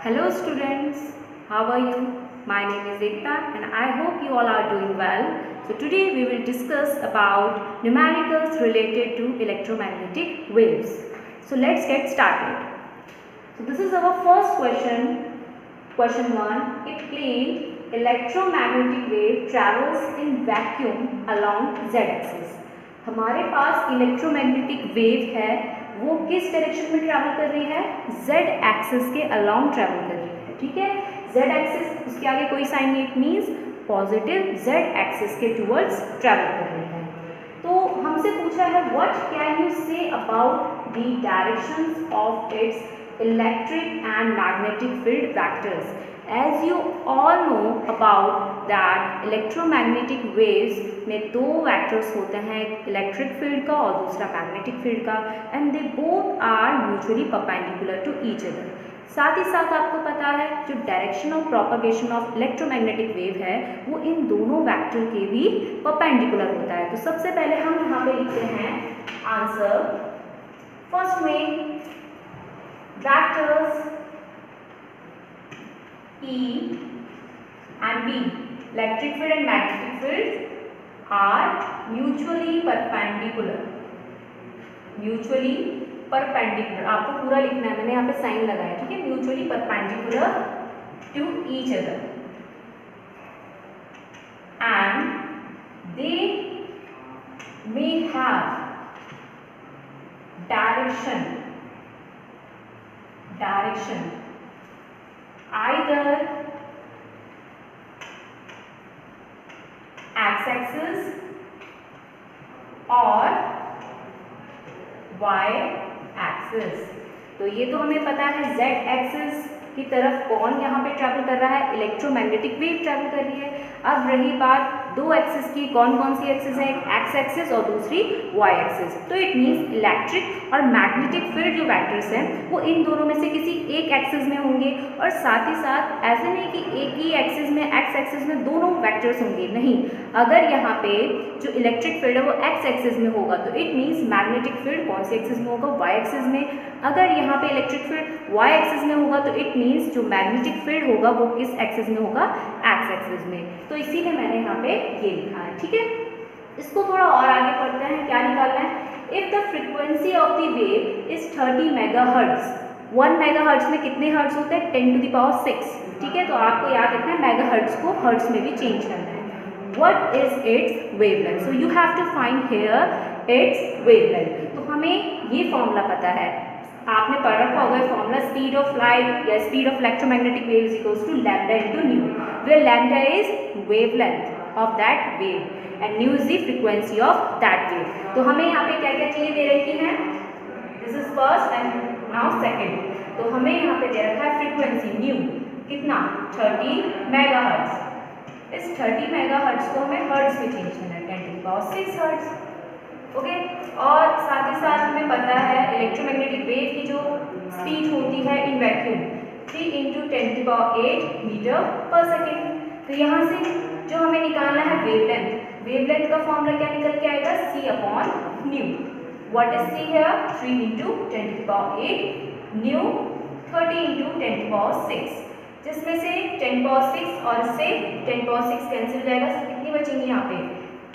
Hello students, how are you? My name is Ekta and I hope you all are doing well. So today we will discuss about numericals related to electromagnetic waves. So let's get started. So this is our first question. Question 1. A plane electromagnetic wave travels in vacuum along z-axis. हमारे पास electromagnetic wave है, वो किस direction में travel कर रही है? Z axis के along travel कर रही है. ठीक है, जेड एक्सिस, उसके आगे कोई साइन नहीं, it means positive Z axis के टूवर्ड्स ट्रैवल कर रही है. तो हमसे पूछा है what can you say about the directions of its electric and magnetic field vectors. As you all know about that electromagnetic waves में दो वेक्टर्स होते हैं, एक इलेक्ट्रिक फील्ड का और दूसरा मैग्नेटिक फील्ड का, and they both are mutually perpendicular to each other. साथ ही साथ आपको पता है जो direction of propagation of electromagnetic wave है वो इन दोनों वेक्टर के भी परपेंडिकुलर होता है. तो सबसे पहले हम यहाँ पे लिखते हैं आंसर. फर्स्ट में vectors E and B, electric field and magnetic field are mutually perpendicular. Mutually perpendicular. आपको पूरा लिखना है, मैंने यहाँ पे साइन लगाया. ठीक है, mutually perpendicular to each other and they may have direction either x-axis और y-axis. तो ये तो हमें पता है z-axis की तरफ कौन यहाँ पे ट्रैवल कर रहा है? इलेक्ट्रोमैग्नेटिक वेव ट्रैवल कर रही है. अब रही बात दो एक्सिस की, कौन कौन सी एक्सिस है? एक एक्स एक्सिस और दूसरी वाई एक्सिस. तो इट मीन्स इलेक्ट्रिक और मैग्नेटिक फील्ड जो वेक्टर्स हैं वो इन दोनों में से किसी एक एक्सिस में होंगे. और साथ ही साथ ऐसे नहीं कि एक ही एक्सिस में, एक्स एक्सिस में दोनों वेक्टर्स होंगे, नहीं. अगर यहाँ पे जो इलेक्ट्रिक फील्ड है वो एक्स एक्सिस में होगा तो इट मीन्स मैग्नेटिक फील्ड कौन से एक्सिस में होगा? वाई एक्सिस में. अगर यहाँ पे इलेक्ट्रिक फील्ड वाई एक्सिस में होगा तो इट मीन्स जो मैग्नेटिक फील्ड होगा वो किस एक्सिस में होगा? एक्स एक्सिस में. तो इसीलिए मैंने यहाँ पे ये लिखा है. ठीक है, इसको थोड़ा और आगे पढ़ते हैं. क्या निकालना है? If the frequency of the wave is 30 megahertz. 1 megahertz में कितने हर्ट्ज होते हैं? 10 to the power 6. ठीक है, तो आपको याद रखना है मेगाहर्ट्ज को हर्ट्ज में भी चेंज करना है. What is its wavelength? So you have to find here its wavelength. तो हमें ये फॉर्मूला पता है, आपने पढ़ रखा होगा फॉर्मूला, स्पीड ऑफ लाइट या speed of electromagnetic wave is equals to lambda into nu, where lambda is wavelength of that wave and nu is the frequency of that wave. तो हमें यहाँ पे क्या क्या चीजें दे रखी हैं? This is first and now second. तो हमें यहाँ पे दे रखा है फ्रीक्वेंसी न्यू, कितना? 30 मेगाहर्ट्ज. इस 30 मेगाहर्ट्ज को हमें हर्ट्ज में चेंज करना है, 10 to the power 6 hertz. Okay, और साथ ही साथ हमें पता है इलेक्ट्रोमैग्नेटिक वेव की जो स्पीड होती है इन वैक्यूम 3 × 10⁸ मीटर पर सेकेंड. तो यहाँ से जो हमें निकालना है वेवलेंथ, वेवलेंथ का फॉर्मूला क्या निकल के आएगा? c/ν. What is c here? 3 × 10⁸ new 30 × 10⁶, जिसमें से 10⁶ और इससे 10⁶ कैंसिल हो जाएगा. कितनी बचेंगी यहाँ पे?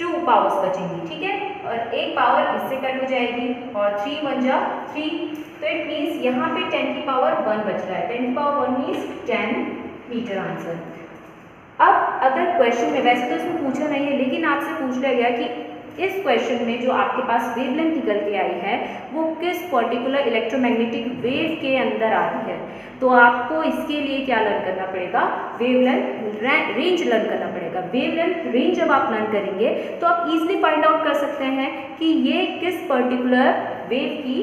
2 पावर्स बचेंगी. ठीक है, और एक पावर इससे कट हो जाएगी और 3 × 1 = 3. तो इट मीन्स यहाँ पे 10 की पावर 1 बच रहा है. 10 की पावर 1 मीन्स 10 मीटर आंसर. अब अगर क्वेश्चन में, वैसे तो इसमें पूछा नहीं है लेकिन आपसे पूछ लिया गया कि इस क्वेश्चन में जो आपके पास वेवलेंथ निकल के आई है वो किस पर्टिकुलर इलेक्ट्रोमैग्नेटिक वेव के अंदर आ रही है, तो आपको इसके लिए क्या लर्न करना पड़ेगा? वेवलेंथ रेंज लर्न करना पड़ेगा. वेवलेंथ रेंज जब आप लर्न करेंगे तो आप इजीली फाइंड आउट कर सकते हैं कि ये किस पर्टिकुलर वेव की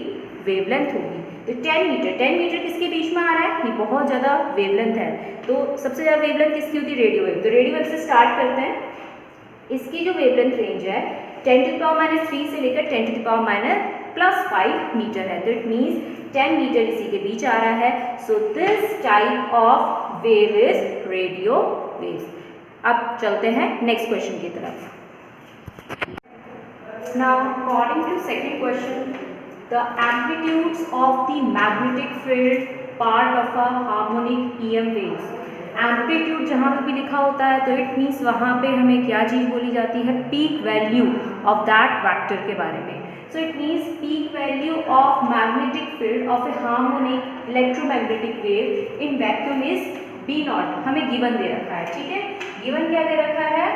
वेवलेंथ होगी. तो 10 मीटर किसके बीच में आ रहा है? ये बहुत ज़्यादा वेवलेंथ है. तो सबसे ज़्यादा वेवलेंथ किसकी होती है? Radio wave. तो रेडियो वेव से स्टार्ट करते हैं. इसकी जो वेवलेंथ रेंज है 10⁻³ से लेकर 10⁻5 मीटर है. तो इट मीन्स 10 मीटर इसी के बीच आ रहा है. So this type of wave is radio wave. अब चलते हैं नेक्स्ट क्वेश्चन की तरफ. Now according to second question, the amplitudes of the magnetic field part of a harmonic EM waves. Amplitude जहाँ पे भी लिखा होता है तो इट मीन्स वहाँ पे हमें क्या चीज़ बोली जाती है, peak value of that vector के बारे में। So it means peak value of magnetic field of A harmonic electromagnetic wave in vacuum is B0। हमें गिवन दे रखा है, ठीक है, गिवन क्या दे रखा है,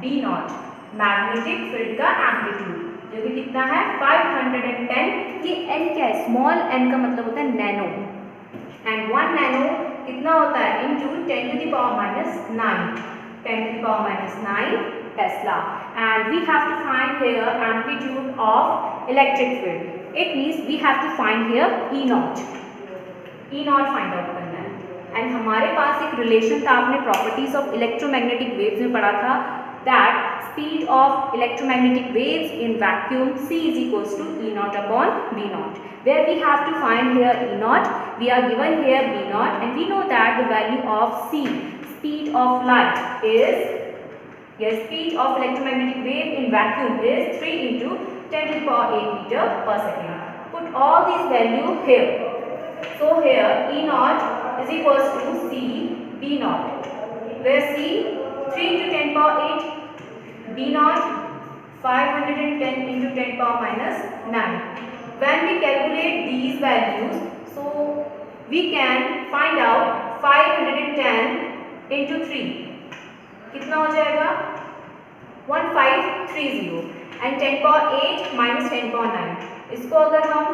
B0 मैग्नेटिक फील्ड का एम्पलीट्यूड जो कि कितना है 510। ये n क्या है, स्मॉल n का मतलब होता है नैनो, एंड 1 नैनो कितना होता है into 10 to the power minus 9, 10 to the power minus 9 tesla. And we have to find here amplitude of electric field. It means we have to find here E0 find out करना है। And हमारे पास एक relation था, आपने properties of electromagnetic waves में पढ़ा था, that speed of electromagnetic waves in vacuum C is equals to E0 upon B0, where we have to find here E0, we are given here B0, and we know that the value of C, speed of light is, yes, speed of electromagnetic wave in vacuum is 3 into 10 to the power 8 meter per second. Put all these values here. So here E0 is equals to C B0, where C 3 into 10 power 8, B0 510 into 10 power minus 9. When we calculate these values, so we can find out 510 into 3 कितना हो जाएगा 1530, and 10 power 8 minus 10 power 9, इसको अगर हम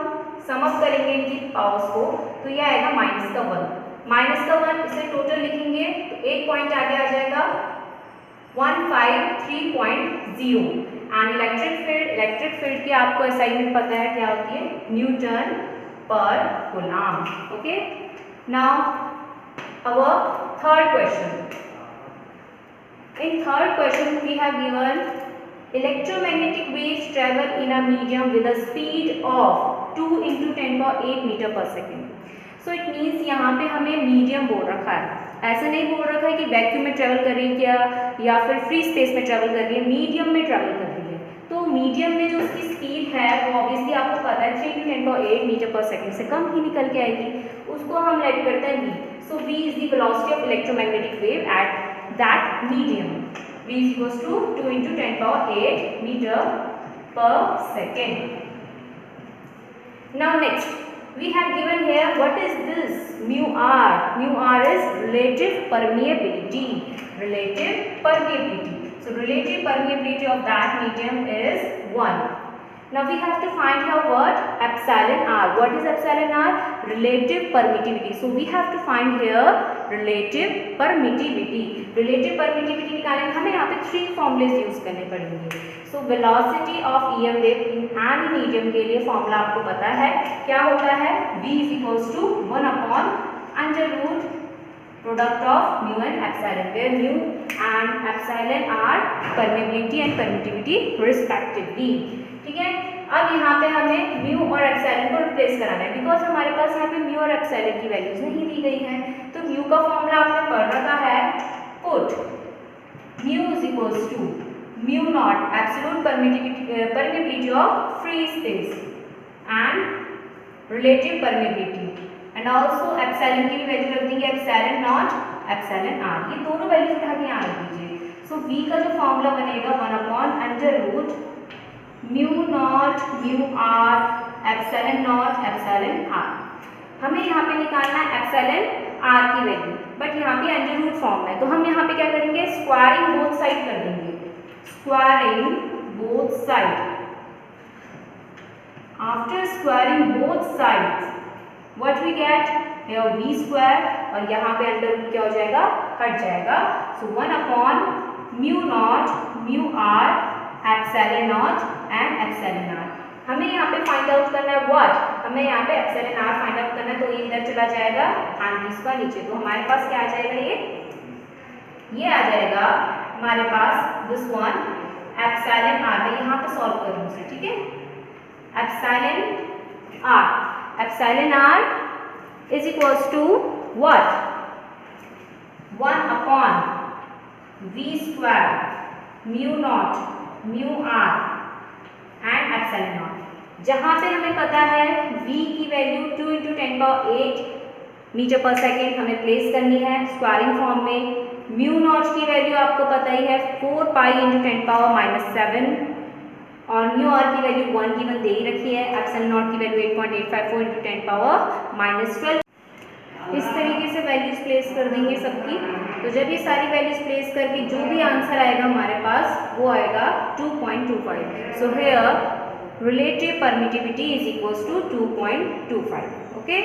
sum up करेंगे इनकी powers को तो ये आएगा माइनस का 1, इसे टोटल लिखेंगे तो एक पॉइंट आगे आ जाएगा 153.0। एंड इलेक्ट्रिक फील्ड की आपको असाइनमेंट पता है क्या होती है, न्यूटन पर coulomb. Okay, now our third question. In third question we have given electromagnetic waves travel in a medium with a speed of 2 into 10 power 8 meter per second. So it means यहाँ पे हमें medium बोल रखा है, ऐसा नहीं बोल रखा है कि वैक्यूम में ट्रेवल कर रही है क्या या फिर फ्री स्पेस में ट्रेवल कर रही है, मीडियम में ट्रेवल कर रही है। तो मीडियम में जो उसकी स्पीड है वो ऑब्वियसली आपको पता है 3 into 10 power 8 मीटर पर सेकेंड से कम ही निकल के आएगी, उसको हम लेट करते हैं v। So v is the velocity of electromagnetic wave at that medium, v is equals to 2 into 10 power 8 meter per second. Now next we have given here what is this mu r. Mu r is relative permeability. So relative permeability of that medium is 1. Now we have to find here what epsilon r. What is epsilon r? Relative permittivity. So we have to find here relative permittivity. Relative permittivity निकालने हमें यहाँ पे 3 formulas use करने पड़ेंगे। So velocity of EM wave in any medium के लिए formula आपको पता है क्या होता है, v is equals to 1 upon under root product of mu and epsilon, where mu and epsilon are permeability and permittivity respectively। ठीक है, अब यहाँ पे हमें म्यू और एप्सिलॉन को रिप्लेस कराना है, बिकॉज हमारे पास यहाँ पे म्यू और एप्सिलॉन की वैल्यूज नहीं दी गई हैं। तो म्यू का फॉर्मूला आपने पढ़ रखा है, put mu is equals to mu naught absolute permittivity of free space and relative permittivity, and also epsilon की भी वैल्यू रख देंगे एप्सिलॉन नॉट एप्सिलॉन आर, ये दोनों वैल्यूज उठा के यहाँ रख दीजिए। सो v का जो फॉर्मूला बनेगा 1 upon under root mu naught mu r epsilon naught epsilon r. हमें यहाँ पे निकालना है एप्सिलॉन आर की वैल्यू, बट यहाँ पे अंडर रूट फॉर्म है, तो हम यहाँ पे क्या करेंगे, स्क्वायरिंग बोथ साइड कर देंगे, squaring both side. After squaring both sides what we get here v square, और यहाँ पे अंडर रूट क्या हो जाएगा, हट जाएगा। So 1 upon mu naught mu r epsilon naught and epsilon r. हमें यहाँ पे फाइंड आउट करना है व्हाट, हमें यहाँ पे एप्सिलॉन आर फाइंड आउट करना है, तो ये इधर चला जाएगा एंड इसका नीचे, तो हमारे पास क्या आ जाएगा, ये आ जाएगा हमारे पास दिस वन एप्सिलॉन आर। मैं यहाँ पे सॉल्व करूँ उसे, ठीक है, epsilon r is equals to what, 1 upon v square mu naught mu r and epsilon naught. जहाँ पे हमें पता है v की वैल्यू 2 into 10 power 8 मीटर पर सेकेंड हमें प्लेस करनी है स्क्वायरिंग फॉर्म में। म्यू नॉट की वैल्यू आपको पता ही है 4 पाई इंटू 10⁻⁷ और म्यू आर की वैल्यू 1 गिवन दे ही रखी है। एप्सिलॉन नॉट की वैल्यू 8.854 इंटू 10⁻12। इस तरीके से वैल्यूज प्लेस कर देंगे सबकी। तो जब ये सारी वैल्यूज प्लेस करके जो भी आंसर आएगा हमारे पास वो आएगा 2.25। So here relative permittivity is equals to 2.25। Okay,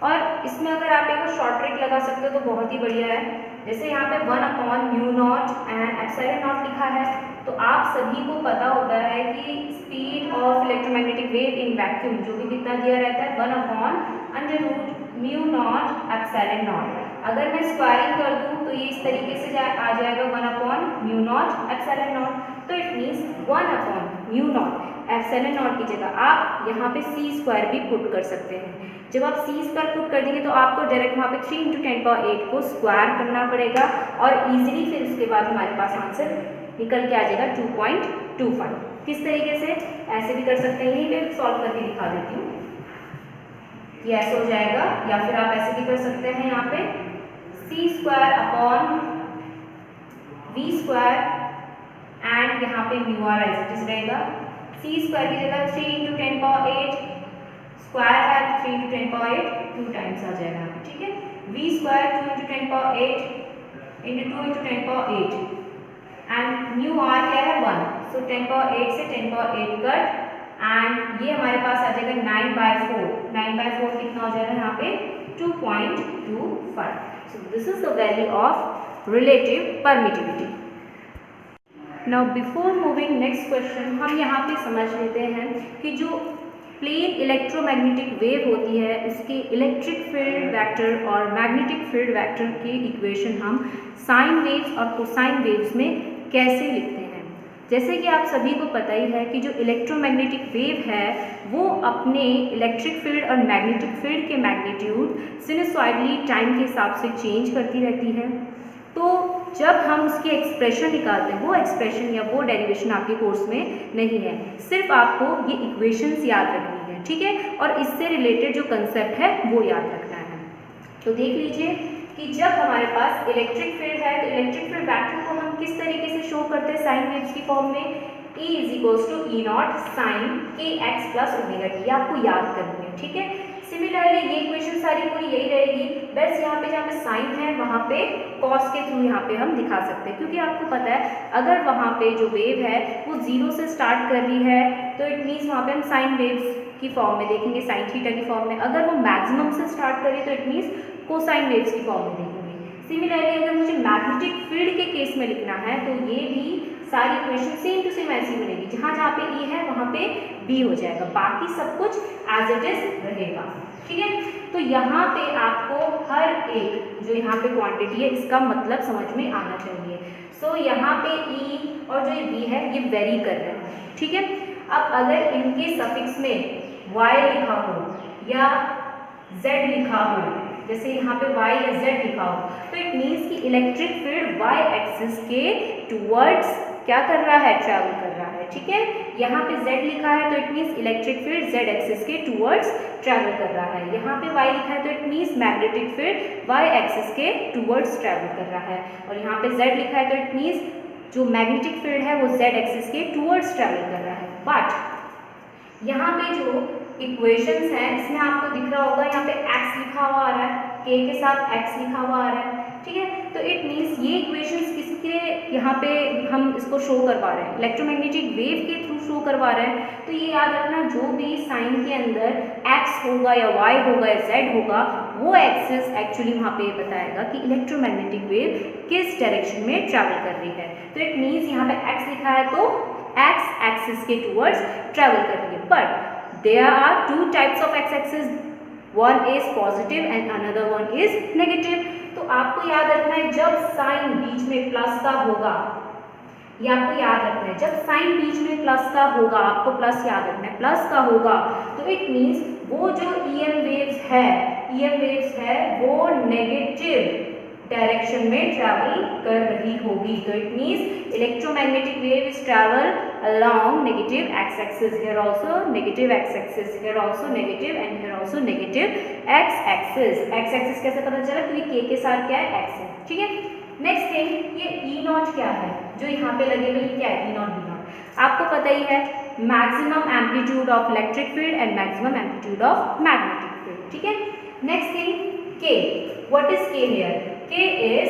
और इसमें अगर आप एक शॉर्ट ट्रिक लगा सकते हो तो बहुत ही बढ़िया है। जैसे यहाँ पे 1/μ0 एंड एप्सिलॉन नॉट लिखा है, तो आप सभी को पता होता है कि speed of electromagnetic wave in vacuum जो भी कितना दिया रहता है 1/√μ0 एप्सिलॉन नॉट। अगर मैं स्क्वायरिंग कर दूँ तो ये इस तरीके से आ जाएगा 1/μ0 एप्सिलॉन नॉट। तो इट मीन्स 1/μ0 एप्सिलॉन नॉट की जगह आप यहाँ पे c² भी पुट कर सकते हैं। जब आप c² पुट कर देंगे तो आपको डायरेक्ट वहाँ पे 3 इंटू 10⁸ को स्क्वायर करना पड़ेगा और इजीली फिर उसके बाद हमारे पास आंसर निकल के आ जाएगा 2.25। किस तरीके से, ऐसे भी कर सकते हैं, यहीं पे सॉल्व करके दिखा देती हूँ। ये ऐसे हो जाएगा, या फिर आप ऐसे भी कर सकते हैं, यहाँ पे c² v² एंड यहाँ पे mu r as it is रहेगा। c² की जगह 3 इंटू 10⁸ स्क्वायर है 3 इंटू 10⁸ 2 टाइम्स आ जाएगा यहाँ पे, ठीक है। v² 2 into 10⁸ into 2 into 10⁸ and mu r क्या है 1। सो 10⁸ से 10⁸ कट एंड ये हमारे पास आ जाएगा 9/4। 9/4 कितना हो जाएगा यहाँ पे 2.25। So this is the value of relative permittivity. Now before moving next question, हम यहाँ पे समझ लेते हैं कि जो प्लेन इलेक्ट्रोमैग्नेटिक वेव होती है उसके इलेक्ट्रिक फील्ड वेक्टर और मैग्नेटिक फील्ड वेक्टर की इक्वेशन हम साइन वेव्स और कोसाइन वेव्स में कैसे लिखते हैं। जैसे कि आप सभी को पता ही है कि जो इलेक्ट्रोमैग्नेटिक वेव है वो अपने इलेक्ट्रिक फील्ड और मैग्नेटिक फील्ड के मैग्नीट्यूड सिनुसॉइडली टाइम के हिसाब से चेंज करती रहती है। तो जब हम उसकी एक्सप्रेशन निकालते हैं, वो एक्सप्रेशन या वो डेरिवेशन आपके कोर्स में नहीं है, सिर्फ आपको ये इक्वेशंस याद रखनी है, ठीक है, और इससे रिलेटेड जो कंसेप्ट है वो याद रखना है। तो देख लीजिए कि जब हमारे पास इलेक्ट्रिक फील्ड है तो इलेक्ट्रिक फील्ड वेक्टर को हम किस तरीके से शो करते हैं साइन वेव्स की फॉर्म में, E = E0 sin kx + ωt। आपको याद करनी है, ठीक है। सिमिलरली ये इक्वेशन सारी पूरी यही रहेगी, बस यहाँ पे जहाँ पे साइन है वहाँ पे कॉस के थ्रू यहाँ पे हम दिखा सकते हैं, क्योंकि आपको पता है अगर वहाँ पे जो वेव है वो 0 से स्टार्ट कर रही है तो इट मीन्स वहाँ पे हम साइन वेव्स की फॉर्म में देखेंगे, साइन थीटा की फॉर्म में। अगर वो मैक्सिमम से स्टार्ट कर रही है तो इट मीन्स कोसाइन वेव्स की फॉर्म में देखेंगे। सिमिलरली अगर मुझे मैग्नेटिक फील्ड के केस में लिखना है तो ये भी सारी इक्वेशन सेम टू सेम ऐसी बनेगी, जहाँ जहाँ पे E है वहाँ पे B हो जाएगा, बाकी सब कुछ एज इट इज रहेगा, ठीक है। तो यहाँ पे आपको हर एक जो यहाँ पे क्वांटिटी है इसका मतलब समझ में आना चाहिए। सो यहाँ पे E और जो B है ये वेरी कर रहे हैं, ठीक है। अब अगर इनके सफिक्स में Y लिखा हो या Z लिखा हो, जैसे यहाँ पे Y या Z लिखा हो, तो इट मीन्स कि इलेक्ट्रिक फील्ड Y एक्सिस के टुवर्ड्स क्या कर रहा है, ट्रैवल कर रहा है, ठीक है। यहाँ पे Z लिखा है तो it means electric field Z axis के टुवर्ड्स ट्रैवल कर रहा है। यहाँ पे Y लिखा है तो it means magnetic field Y axis के टुवर्ड्स ट्रैवल कर रहा है, और यहाँ पे Z लिखा है तो इट मीन्स जो मैग्नेटिक फील्ड है वो Z एक्सिस के टुवर्ड्स ट्रैवल कर रहा है। बट यहाँ पे जो इक्वेशंस हैं इसमें आपको दिख रहा होगा यहाँ पे x लिखा हुआ आ रहा है, k के साथ x लिखा हुआ आ रहा है, ठीक है। तो इट मीन्स ये इक्वेशंस किसके यहाँ पे हम इसको शो करवा रहे हैं, इलेक्ट्रोमैग्नेटिक वेव के थ्रू शो करवा रहे हैं। तो ये याद रखना, जो भी साइन के अंदर x होगा या y होगा या z होगा वो एक्सिस एक्चुअली वहाँ पे बताएगा कि इलेक्ट्रोमैग्नेटिक वेव किस डायरेक्शन में ट्रैवल कर रही है। तो इट मीन्स यहाँ पे x लिखा है तो x एक्सिस के टुवर्ड्स ट्रैवल कर रही है। But there are two types of x-axis, one is positive and another one is negative। तो आपको याद रखना है जब साइन बीच में प्लस का होगा, ये आपको याद रखना है, जब साइन बीच में प्लस का होगा आपको प्लस याद रखना है, प्लस का होगा तो इट मीन्स वो जो EM वेव्स है वो नेगेटिव डायरेक्शन में ट्रैवल कर रही होगी। तो it means electromagnetic wave is travel along negative x axis, here also negative x axis, here also negative and here also negative x axis। x axis कैसे पता चला? क्योंकि k के साथ क्या है, x है, ठीक है। नेक्स्ट थिंग, ये E नॉट क्या है जो यहाँ पे लगे हुए, क्या है? E नॉट B नॉट आपको पता ही है, maximum amplitude of electric field and maximum amplitude of magnetic field, ठीक है। Next thing K, what is K here? K is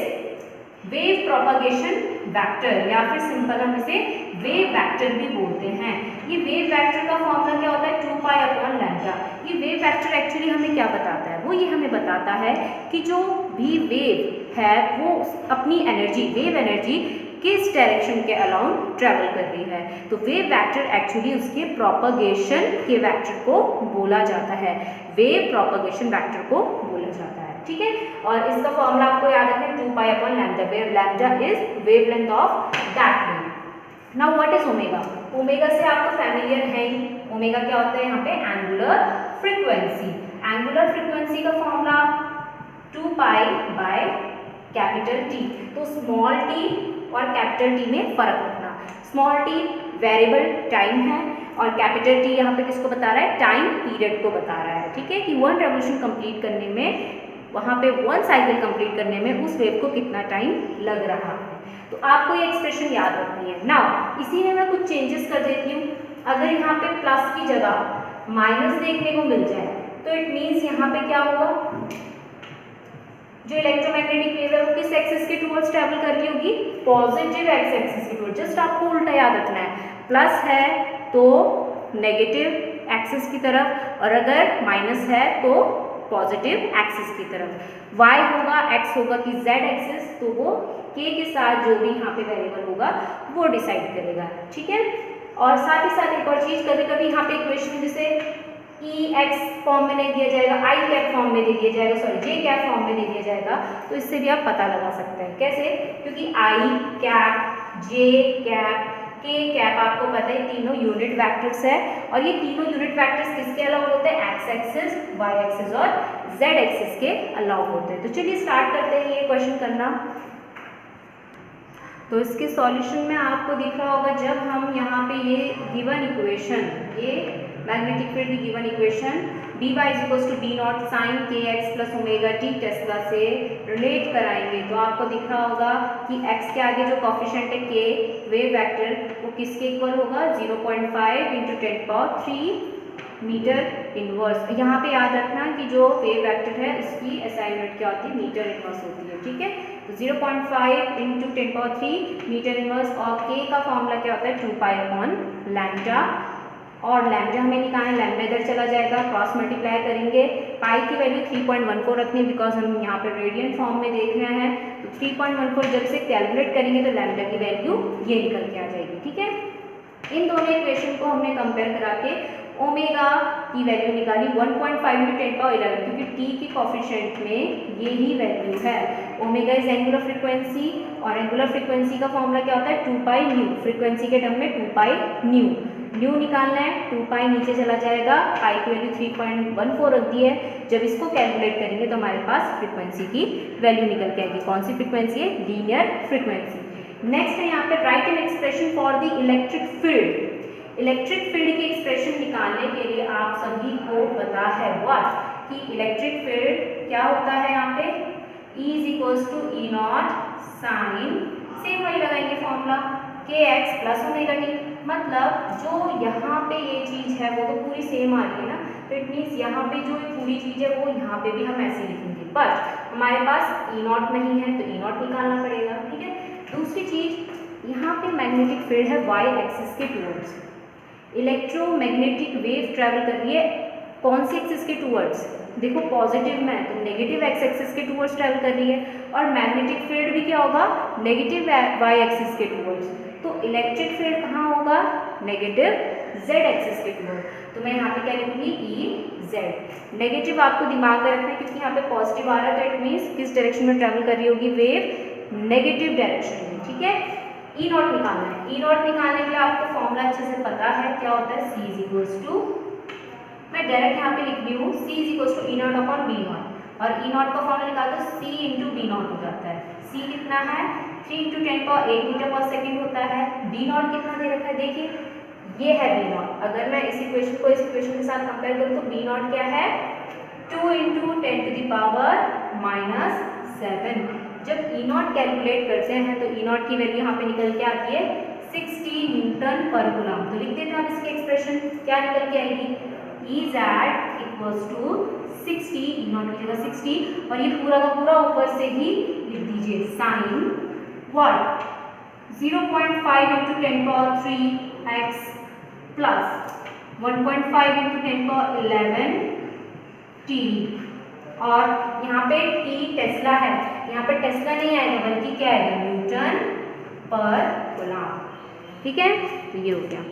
wave propagation vector, या फिर सिंपल हम इसे वेव वेक्टर भी बोलते हैं। ये वेव वेक्टर का फॉर्मूला क्या होता है? 2 पाई अपॉन लैम्डा। ये वेव वेक्टर एक्चुअली हमें क्या बताता है? वो ये हमें बताता है कि जो भी वेव है वो अपनी एनर्जी, वेव एनर्जी किस डायरेक्शन के अलाउंड ट्रैवल कर रही है। तो वेव वेक्टर एक्चुअली उसके प्रोपगेशन के वेक्टर को बोला जाता है, वेव प्रोपगेशन वेक्टर को बोला जाता है, ठीक है। और इसका फॉर्मूला आपको याद रखना है 2 pi upon lambda, where lambda is wavelength of that wave. Now what is omega? Omega से आपको फैमिलियर है ही, ओमेगा क्या होता है यहाँ पे? Angular frequency. एंगुलर फ्रीक्वेंसी का formula 2 pi by capital T. तो स्मॉल टी और कैपिटल टी में फर्क रखना। स्मॉल टी वेरिएबल टाइम है और कैपिटल टी यहाँ पे किसको बता रहा है? टाइम पीरियड को बता रहा है, ठीक है, कि 1 रेवोल्यूशन कंप्लीट करने में, वहाँ पे 1 साइकिल कंप्लीट करने में उस वेव को कितना टाइम लग रहा है। तो आपको ये एक्सप्रेशन याद रखनी है। नाउ इसी में मैं कुछ चेंजेस कर देती हूँ। अगर यहाँ पे प्लस की जगह माइनस देखने को मिल जाए तो इट मीन्स यहाँ पे क्या होगा? जो इलेक्ट्रोमैग्नेटिक वेव है वो किस एक्सिस के टुवर्ड्स ट्रैवल कर रही होगी? पॉजिटिव एक्स एक्सिस के टुवर्ड्स। जस्ट आपको उल्टा याद रखना है, प्लस है तो नेगेटिव एक्सिस की तरफ, और अगर माइनस है तो पॉजिटिव एक्सिस की तरफ। y होगा, x होगा कि z एक्सिस, तो वो k के साथ जो भी यहाँ पे वेरिएबल होगा वो डिसाइड करेगा, ठीक है। और साथ ही साथ एक और चीज, कभी कभी यहाँ पे इक्वेशन जैसे ई एक्स फॉर्म में नहीं दिया जाएगा, आई कैप फॉर्म में दे दिया जाएगा, सॉरी जे कैप फॉर्म में दे दिया जाएगा, तो इससे भी आप पता लगा सकते हैं। कैसे? क्योंकि आई कैप, जे कैप, के कैप आपको पता है तीनों यूनिट वेक्टर्स है, और ये तीनों यूनिट वेक्टर्स किसके अलाउ होते हैं? एक्स एक्सिस, वाई एक्सिस और जेड एक्सिस के अलाउ होते हैं। तो चलिए स्टार्ट करते हैं ये क्वेश्चन करना। तो इसके सॉल्यूशन में आपको दिख रहा होगा, जब हम यहाँ पे ये गिवन इक्वेशन, ये मैग्नेटिक फील्ड की given equation dy is D not sine के X plus omega T tesla से रिलेट कराएंगे, तो आपको दिख रहा होगा कि x के आगे जो कॉफिशिएंट है k, वेव वेक्टर, वो किसके इक्वल होगा? 0.5 × 10³ मीटर इनवर्स। यहाँ पे याद रखना कि जो वेव वेक्टर है उसकी SI यूनिट क्या होती है? मीटर इनवर्स होती है, ठीक है। तो 0.5 × 10³ मीटर इनवर्स, और k का फॉर्मूला क्या होता है? 2 पाई अपॉन लैम्डा, और लैम्डा हमें निकालना है, लैम्डा इधर चला जाएगा, क्रॉस मल्टीप्लाई करेंगे, पाई की वैल्यू 3.14 रखनी है बिकॉज हम यहाँ पे रेडियन फॉर्म में देख रहे हैं। तो 3.14 जब से कैलकुलेट करेंगे तो लैम्डा की वैल्यू ये निकल के आ जाएगी, ठीक है। इन दोनों इक्वेशन को हमने कंपेयर करा के ओमेगा की वैल्यू निकाली 1.5 × 10⁻11, क्योंकि टी की कॉफिशिएंट में ये ही वैल्यू है। ओमेगा इज एंगुलर फ्रीक्वेंसी, और एंगुलर फ्रीक्वेंसी का फॉर्मूला क्या होता है? 2 पाई न्यू, फ्रीक्वेंसी के टर्म में 2 पाई न्यू। न्यू निकालना है, 2 पाई नीचे चला जाएगा, पाई की वैल्यू 3.14 रख दी है। जब इसको कैलकुलेट करेंगे तो हमारे पास फ्रीक्वेंसी की वैल्यू निकल के आएगी। कौन सी फ्रीक्वेंसी है? Linear frequency. नेक्स्ट है यहाँ पे right an expression for the electric field. Electric field की एक्सप्रेशन निकालने के लिए आप सभी को पता है व्हाट, कि इलेक्ट्रिक फील्ड क्या होता है यहाँ पे? E = E0 साइन, सेम वही लगाएंगे formula, kx plus omega T. मतलब जो यहाँ पे ये चीज़ है वो तो पूरी सेम आ रही है ना, तो इट मीन्स यहाँ पे जो पूरी चीज़ है वो यहाँ पे भी हम ऐसे लिखेंगे, बट हमारे पास E0 नहीं है तो E0 निकालना पड़ेगा, ठीक है। दूसरी चीज़, यहाँ पे मैग्नेटिक फील्ड है y एक्सिस के टूवर्ड्स, इलेक्ट्रोमैग्नेटिक वेव ट्रैवल कर रही है कौन सी एक्सिस के टूवर्ड्स? देखो पॉजिटिव में तो नेगेटिव x एक्सिस के टूवर्ड्स ट्रैवल कर रही है, और मैग्नेटिक फील्ड भी क्या होगा? नेगेटिव y एक्सिस के टूवर्ड्स। तो इलेक्ट्रिक फील्ड कहाँ होगा? नेगेटिव z एक्सिस के टूवर्ड्स। तो मैं यहाँ पे क्या लिखूंगी? EZ। नेगेटिव आपको दिमाग में रखना है क्योंकि यहाँ पे पॉजिटिव आ रहा है, तो इट मीन्स किस डायरेक्शन में ट्रैवल कर रही होगी वेव? नेगेटिव डायरेक्शन में, ठीक है। E0 निकालना है। E0 निकालने के लिए आपको फॉर्मूला अच्छे से पता है, क्या होता है? C = मैं डायरेक्ट यहाँ पे लिख रही हूँ, C = E0/B0। और ई नॉट का फॉर्मूला निकाल दो, c इंटू बी नॉट हो जाता है। c कितना है 3 इंटू 10⁸ मीटर पर सेकेंड होता है। बी नॉट कितना दे रखा है, देखिए ये है बी नॉट। अगर मैं इस इक्वेशन को इस इक्वेशन के साथ कंपेयर करूँ तो बी नॉट क्या है 2 इंटू 10⁻⁻⁷। जब ई नॉट कैलकुलेट करते हैं तो ई नॉट की वैल्यू यहाँ पे निकल के आती है 60 न्यूटन पर कूलम। तो लिख देते हैं आप इसकी एक्सप्रेशन, क्या निकल के आएगी, E Z equals to 60, E naught की जगह 60, और ये पूरा का पूरा ऊपर से ही लिख दीजिए sine what 0.5 into 10⁻³ plus 1.5 into 10⁻11 t, और यहाँ पे t टेस्ला है, यहाँ पे टेस्ला नहीं आएगा बल्कि क्या आएगा न्यूटन पर कूलम। ठीक है, तो ये हो गया।